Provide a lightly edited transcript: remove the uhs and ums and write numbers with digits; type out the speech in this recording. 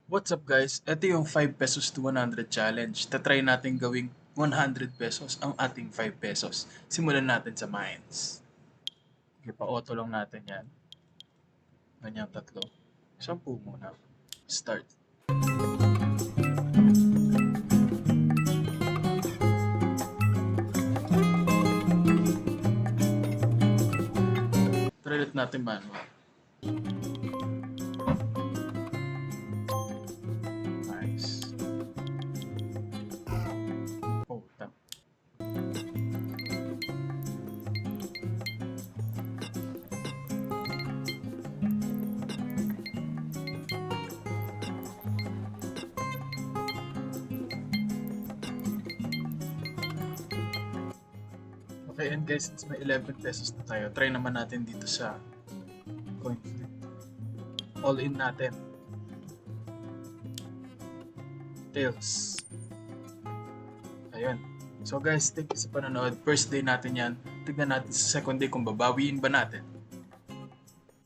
What's up guys? Ito yung 5 pesos to 100 challenge. Tatry natin gawing 100 pesos ang ating 5 pesos. Simulan natin sa mines. Okay, pa-auto lang natin yan. Ganyan tatlo. 10 muna. Start. Try ulit natin manual. Nice. Oh, tap. Okay, and guys, since may 11 pesos na tayo, try naman natin dito sa coin flip. All in natin. Tails. Ayun. So guys, thank you sa panonood. First day natin yan. Tignan natin sa second day kung babawiin ba natin.